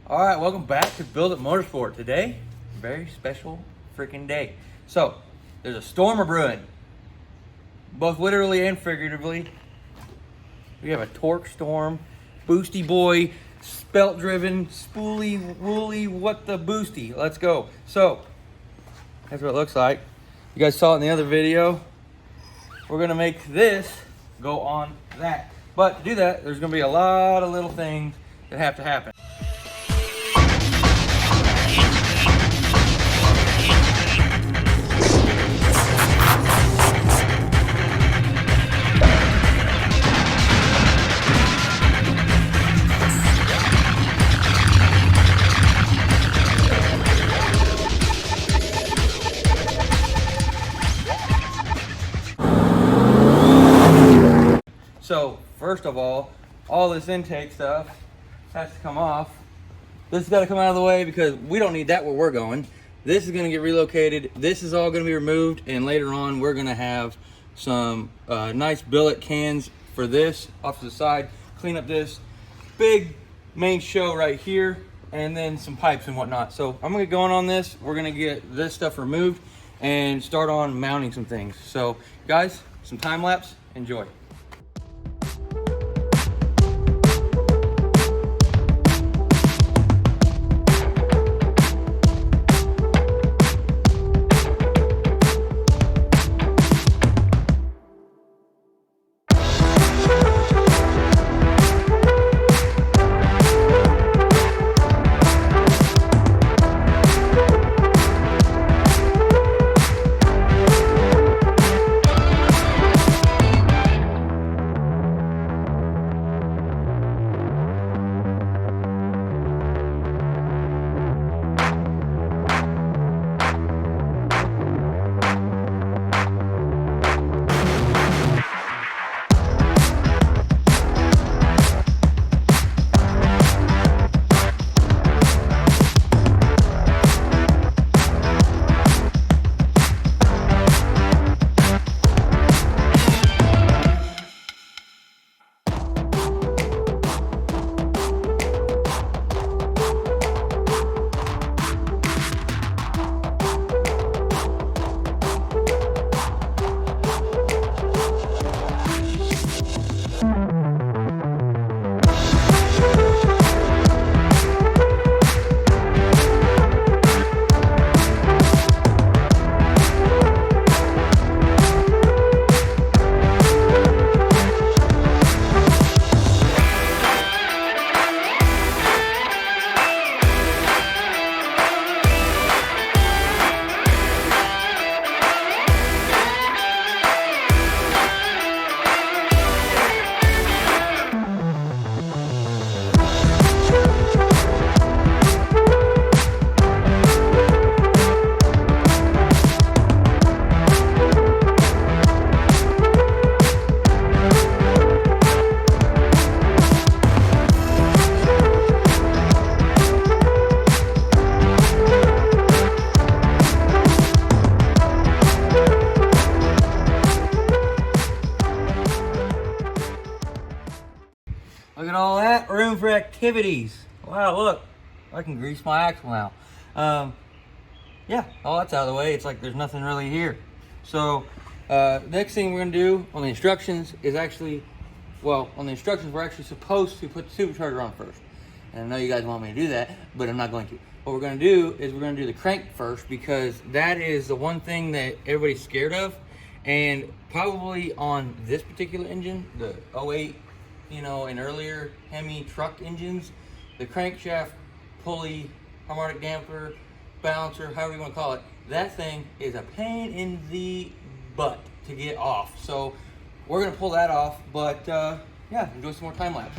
All right, welcome back to Build It Motorsport. Today, very special freaking day. So, there's a storm brewing, both literally and figuratively. We have a TorqStorm, boosty boy, spelt driven, spoolie, woolly, what the boosty. Let's go. So, that's what it looks like. You guys saw it in the other video. We're gonna make this go on that. But to do that, there's gonna be a lot of little things that have to happen. So, first of all this intake stuff has to come off. This has got to come out of the way because we don't need that where we're going. This is going to get relocated. This is all going to be removed, and later on we're going to have some nice billet cans for this off to the side. Clean up this big main show right here, and then some pipes and whatnot. So I'm going to get going on this. We're going to get this stuff removed and start on mounting some things. So guys, some time lapse. Enjoy. Look at all that room for activities. Wow, look, I can grease my axle now. Yeah, all that's out of the way. It's like there's nothing really here. So next thing we're gonna do on the instructions is actually, well, on the instructions we're actually supposed to put the supercharger on first. And I know you guys want me to do that, but I'm not going to. What we're gonna do is we're gonna do the crank first, because that is the one thing that everybody's scared of. And probably on this particular engine, the 08, you know, and earlier Hemi truck engines, the crankshaft, pulley, harmonic damper, balancer, however you want to call it, that thing is a pain in the butt to get off. So we're gonna pull that off, but yeah, enjoy some more time lapse.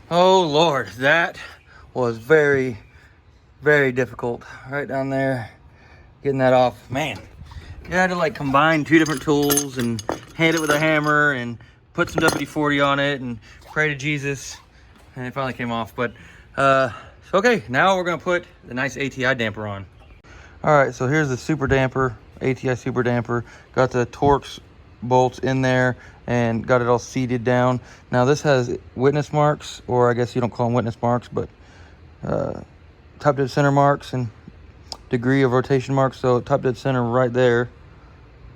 Oh Lord, that was very, very difficult. Right down there, getting that off. Man, you had to like combine two different tools and hit it with a hammer and put some WD-40 on it and pray to Jesus, and it finally came off. But so okay, now we're gonna put the nice ATI damper on. All right, so here's the super damper, ATI super damper. Got the Torx bolts in there and got it all seated down. Now this has witness marks, or I guess you don't call them witness marks, but top dead center marks and degree of rotation marks. So top dead center right there,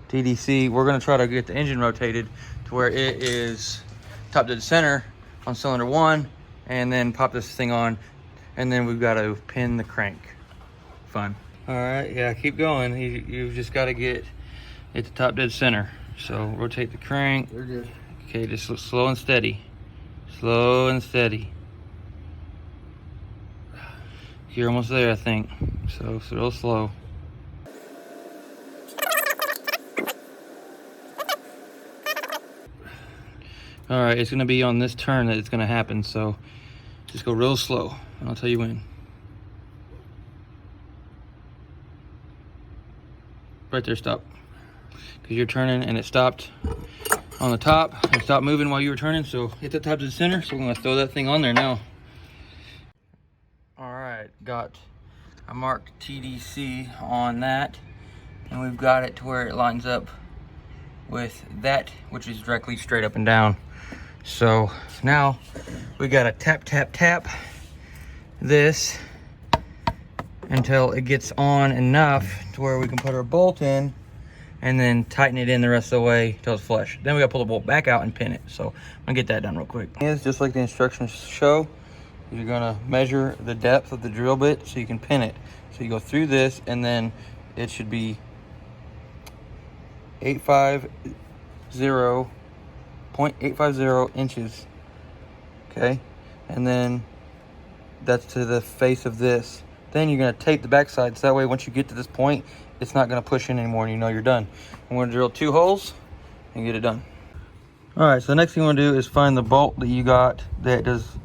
TDC. We're gonna try to get the engine rotated to where it is top dead center on cylinder 1, and then pop this thing on, and then we've got to pin the crank. Fun. All right, yeah, keep going. You've just got to get it to top dead center. So rotate the crank. You're good. Okay, just slow and steady. Slow and steady. You're almost there, I think. So real slow. All right, it's gonna be on this turn that it's gonna happen. So just go real slow, and I'll tell you when. Right there, stop. Because you're turning and it stopped on the top. It stopped moving while you were turning, so hit the top to the center. So we're gonna throw that thing on there now. All right, I marked TDC on that, and we've got it to where it lines up with that, which is directly straight up and down. So now we gotta tap this until it gets on enough to where we can put our bolt in, and then tighten it in the rest of the way till it's flush. Then we gotta pull the bolt back out and pin it. So I'm gonna get that done real quick. It's just like the instructions show. You're gonna measure the depth of the drill bit so you can pin it. So you go through this, and then it should be 0.850 inches. Okay, and then that's to the face of this. Then you're gonna tape the backside, so that way once you get to this point, it's not gonna push in anymore, and you know you're done. I'm gonna drill 2 holes and get it done. All right, so the next thing you wanna do is find the bolt that you got that does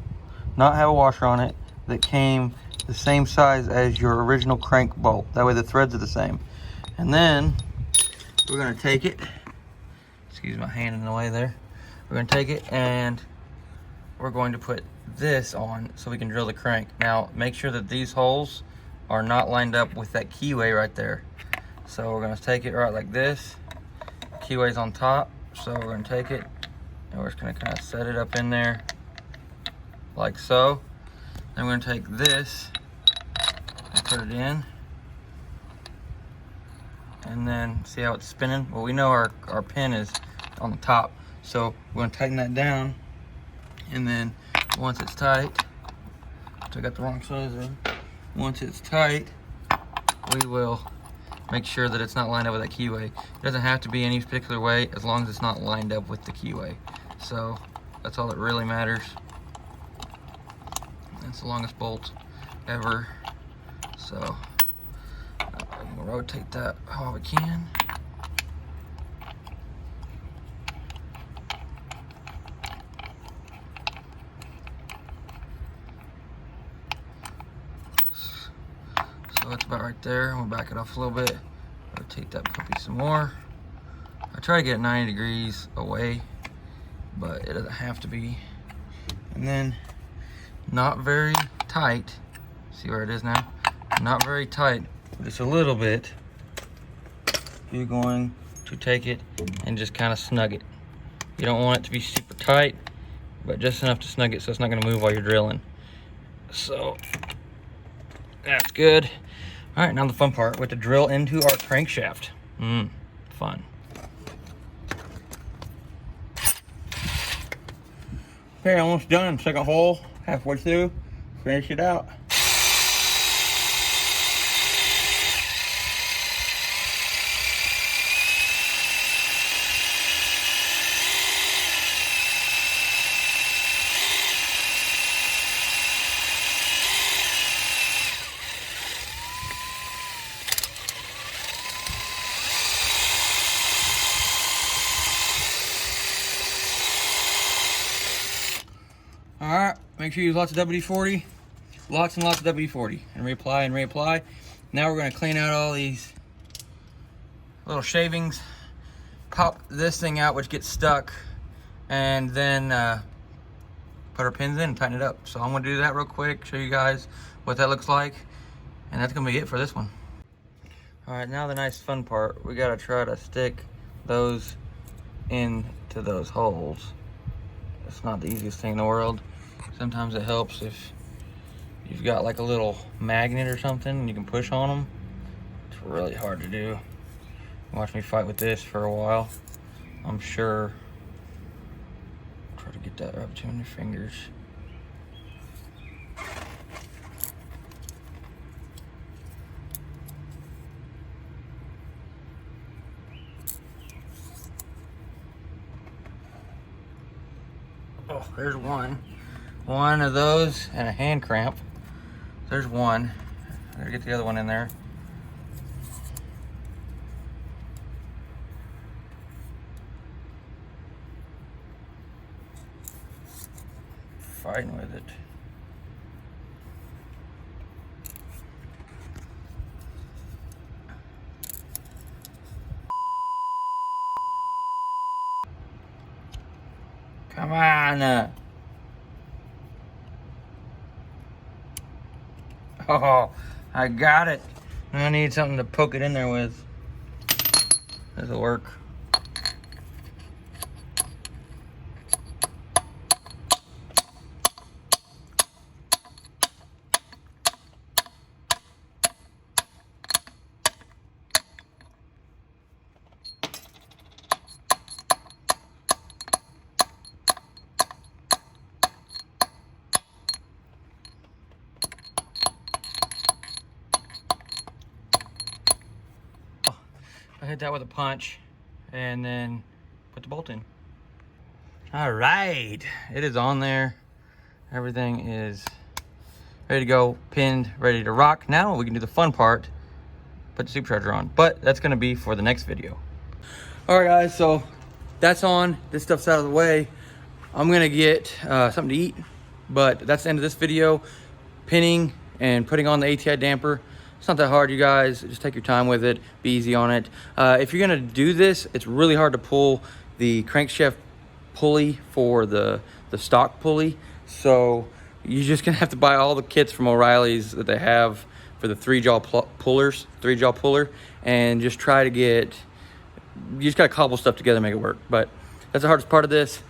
not have a washer on it, that came the same size as your original crank bolt. That way the threads are the same. And then we're gonna take it, excuse my hand in the way there. We're gonna take it and we're going to put this on so we can drill the crank. Now make sure that these holes are not lined up with that keyway right there. So we're gonna take it right like this. Keyway's on top, so we're gonna take it and we're just gonna kind of set it up in there like so. Then we're gonna take this and put it in, and then see how it's spinning. Well, we know our pin is on the top, so we're gonna tighten that down, and then once it's tight, so I got the wrong size there. Once it's tight, we will make sure that it's not lined up with that keyway. It doesn't have to be any particular way as long as it's not lined up with the keyway. So that's all that really matters. It's the longest bolt ever. So we'll rotate that how we can. So it's about right there. We'll back it off a little bit. Rotate that puppy some more. I try to get it 90 degrees away, but it doesn't have to be. And then not very tight. See where it is now? Not very tight, just a little bit. You're going to take it and just kind of snug it. You don't want it to be super tight, but just enough to snug it so it's not going to move while you're drilling. So that's good. All right, now the fun part, we have to drill into our crankshaft. Fun. Okay, almost done. Second hole, halfway through. Finish it out. All right, make sure you use lots of WD-40, lots and lots of WD-40, and reapply and reapply. Now we're gonna clean out all these little shavings, pop this thing out which gets stuck, and then put our pins in and tighten it up. So I'm gonna do that real quick, show you guys what that looks like, and that's gonna be it for this one. All right, now the nice fun part. We gotta try to stick those into those holes. It's not the easiest thing in the world. Sometimes it helps if you've got like a little magnet or something and you can push on them. It's really hard to do. Watch me fight with this for a while. I'm sure. Try to get that up between your fingers. Oh, there's one. One of those and a hand cramp. There's one. I gotta get the other one in there. Fighting with it. Come on. Oh, I got it. I need something to poke it in there with. This'll work. I hit that with a punch and then put the bolt in. All right, it is on there. Everything is ready to go, pinned, ready to rock. Now we can do the fun part, put the supercharger on, but that's gonna be for the next video. All right guys, so that's on, this stuff's out of the way. I'm gonna get something to eat, but that's the end of this video. Pinning and putting on the ATI damper. It's not that hard, you guys. Just take your time with it. Be easy on it. If you're gonna do this, it's really hard to pull the crankshaft pulley for the stock pulley. So you're just gonna have to buy all the kits from O'Reilly's that they have for the three-jaw puller, and just try to get, you just gotta cobble stuff together and make it work. But that's the hardest part of this.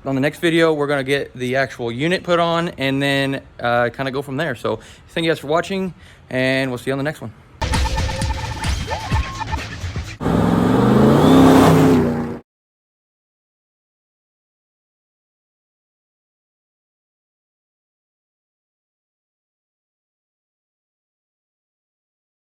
On the next video, we're gonna get the actual unit put on and then kind of go from there. So thank you guys for watching, and we'll see you on the next one.